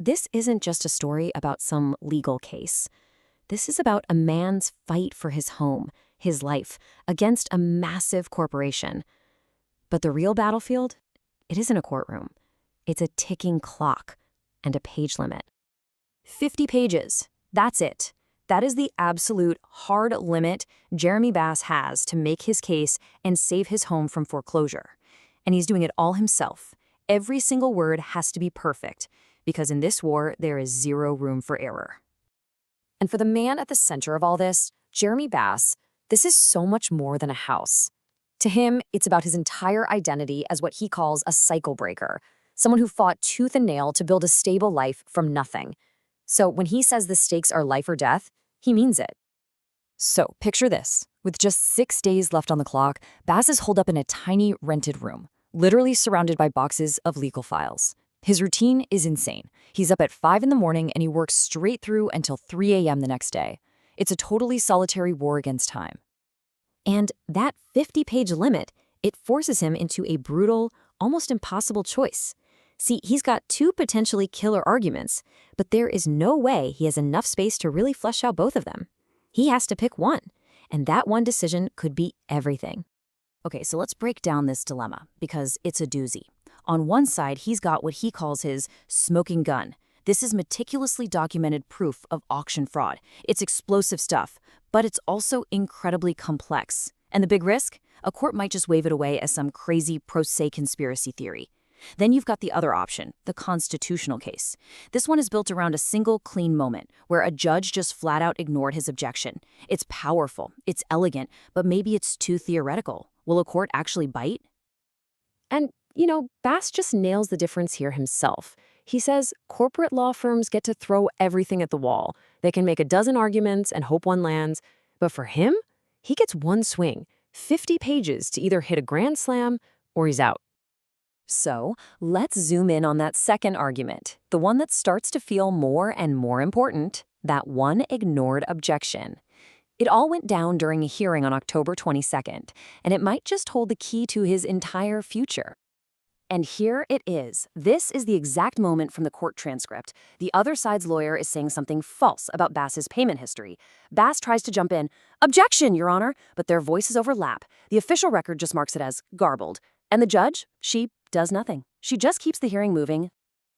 This isn't just a story about some legal case. This is about a man's fight for his home, his life, against a massive corporation. But the real battlefield? It isn't a courtroom. It's a ticking clock and a page limit. 50 pages. That's it. That is the absolute hard limit Jeremy Bass has to make his case and save his home from foreclosure. And he's doing it all himself. Every single word has to be perfect, because in this war, there is zero room for error. And for the man at the center of all this, Jeremy Bass, this is so much more than a house. To him, it's about his entire identity as what he calls a cycle breaker, someone who fought tooth and nail to build a stable life from nothing. So when he says the stakes are life or death, he means it. So picture this. With just 6 days left on the clock, Bass is holed up in a tiny rented room, literally surrounded by boxes of legal files. His routine is insane. He's up at 5 in the morning and he works straight through until 3 a.m. the next day. It's a totally solitary war against time. And that 50-page limit, it forces him into a brutal, almost impossible choice. See, he's got two potentially killer arguments, but there is no way he has enough space to really flesh out both of them. He has to pick one, and that one decision could be everything. Okay, so let's break down this dilemma, because it's a doozy. On one side, he's got what he calls his smoking gun. This is meticulously documented proof of auction fraud. It's explosive stuff, but it's also incredibly complex. And the big risk? A court might just wave it away as some crazy pro se conspiracy theory. Then you've got the other option, the constitutional case. This one is built around a single clean moment where a judge just flat out ignored his objection. It's powerful, it's elegant, but maybe it's too theoretical. Will a court actually bite? And, Bass just nails the difference here himself. He says corporate law firms get to throw everything at the wall. They can make a dozen arguments and hope one lands. But for him, he gets one swing, 50 pages to either hit a grand slam or he's out. So let's zoom in on that second argument, the one that starts to feel more and more important, that one ignored objection. It all went down during a hearing on October 22nd, and it might just hold the key to his entire future. And here it is. This is the exact moment from the court transcript. The other side's lawyer is saying something false about Bass's payment history. Bass tries to jump in, "Objection, Your Honor," but their voices overlap. The official record just marks it as garbled. And the judge, she does nothing. She just keeps the hearing moving.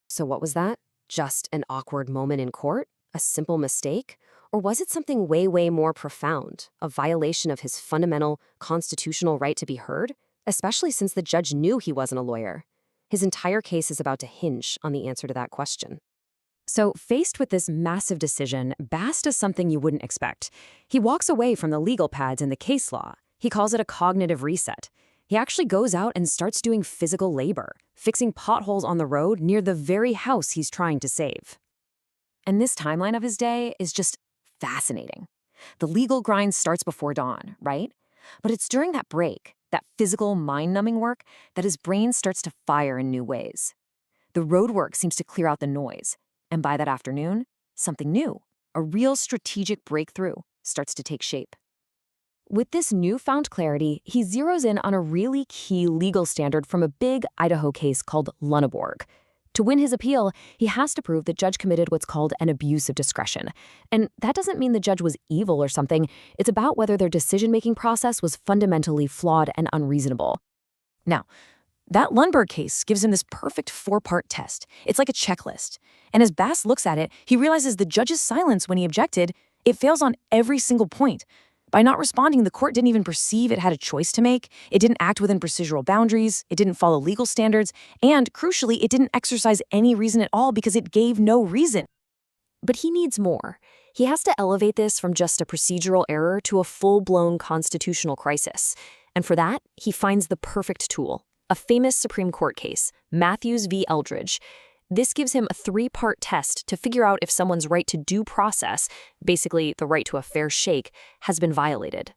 So what was that? Just an awkward moment in court? A simple mistake? Or was it something way, way more profound? A violation of his fundamental constitutional right to be heard? Especially since the judge knew he wasn't a lawyer. His entire case is about to hinge on the answer to that question. So, faced with this massive decision, Bass does something you wouldn't expect. He walks away from the legal pads and the case law. He calls it a cognitive reset. He actually goes out and starts doing physical labor, fixing potholes on the road near the very house he's trying to save. And this timeline of his day is just fascinating. The legal grind starts before dawn, right? But it's during that break, that physical, mind-numbing work, that his brain starts to fire in new ways. The road work seems to clear out the noise, and by that afternoon, something new, a real strategic breakthrough, starts to take shape. With this newfound clarity, he zeroes in on a really key legal standard from a big Idaho case called Lunenburg. To win his appeal, he has to prove the judge committed what's called an abuse of discretion. And that doesn't mean the judge was evil or something. It's about whether their decision-making process was fundamentally flawed and unreasonable. Now, that Lunenburg case gives him this perfect 4-part test. It's like a checklist. And as Bass looks at it, he realizes the judge's silence when he objected, it fails on every single point. By not responding, the court didn't even perceive it had a choice to make. It didn't act within procedural boundaries. It didn't follow legal standards. And, crucially, it didn't exercise any reason at all because it gave no reason. But he needs more. He has to elevate this from just a procedural error to a full-blown constitutional crisis. And for that, he finds the perfect tool, a famous Supreme Court case, Matthews v. Eldridge. This gives him a 3-part test to figure out if someone's right to due process, basically the right to a fair shake, has been violated.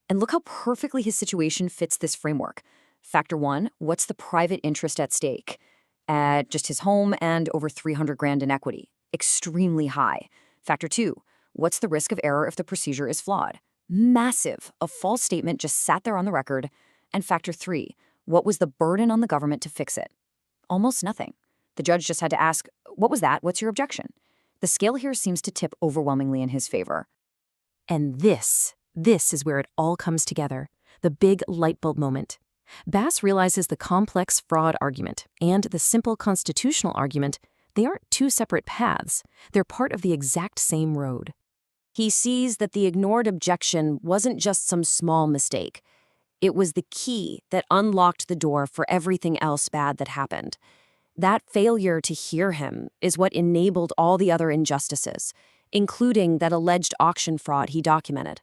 And look how perfectly his situation fits this framework. Factor 1, what's the private interest at stake? Just his home and over $300,000 in equity. Extremely high. Factor 2, what's the risk of error if the procedure is flawed? Massive. A false statement just sat there on the record. And Factor 3, what was the burden on the government to fix it? Almost nothing. The judge just had to ask, what was that? What's your objection? The scale here seems to tip overwhelmingly in his favor. And this is where it all comes together, the big light bulb moment. Bass realizes the complex fraud argument and the simple constitutional argument, they aren't two separate paths. They're part of the exact same road. He sees that the ignored objection wasn't just some small mistake. It was the key that unlocked the door for everything else bad that happened. That failure to hear him is what enabled all the other injustices, including that alleged auction fraud he documented.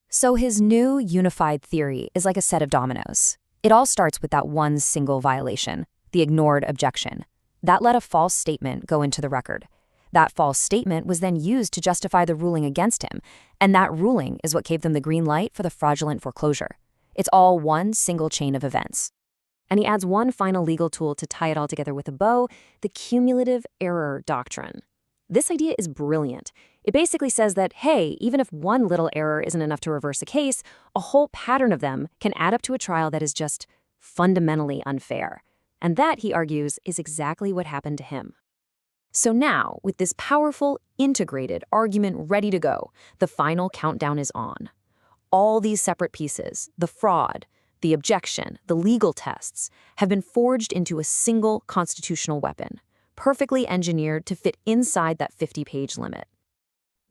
So his new unified theory is like a set of dominoes. It all starts with that one single violation, the ignored objection. That let a false statement go into the record. That false statement was then used to justify the ruling against him, and that ruling is what gave them the green light for the fraudulent foreclosure. It's all one single chain of events. And he adds one final legal tool to tie it all together with a bow, the cumulative error doctrine. This idea is brilliant. It basically says that, hey, even if one little error isn't enough to reverse a case, a whole pattern of them can add up to a trial that is just fundamentally unfair. And that, he argues, is exactly what happened to him. So now, with this powerful, integrated argument ready to go, the final countdown is on. All these separate pieces, the fraud, the objection, the legal tests, have been forged into a single constitutional weapon, perfectly engineered to fit inside that 50-page limit.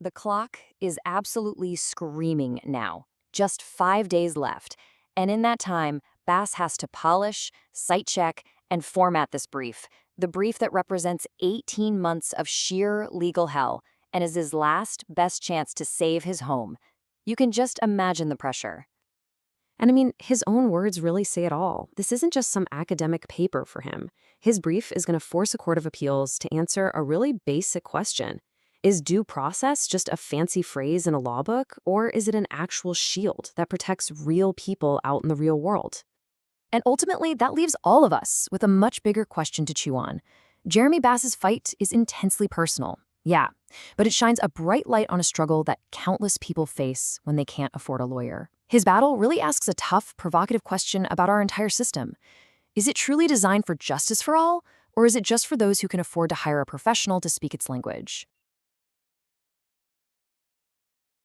The clock is absolutely screaming now. Just 5 days left, and in that time, Bass has to polish, cite-check, and format this brief, the brief that represents 18 months of sheer legal hell and is his last best chance to save his home. You can just imagine the pressure. And I mean, his own words really say it all. This isn't just some academic paper for him. His brief is going to force a court of appeals to answer a really basic question. Is due process just a fancy phrase in a law book, or is it an actual shield that protects real people out in the real world? And ultimately, that leaves all of us with a much bigger question to chew on. Jeremy Bass's fight is intensely personal, yeah, but it shines a bright light on a struggle that countless people face when they can't afford a lawyer. His battle really asks a tough, provocative question about our entire system. Is it truly designed for justice for all, or is it just for those who can afford to hire a professional to speak its language?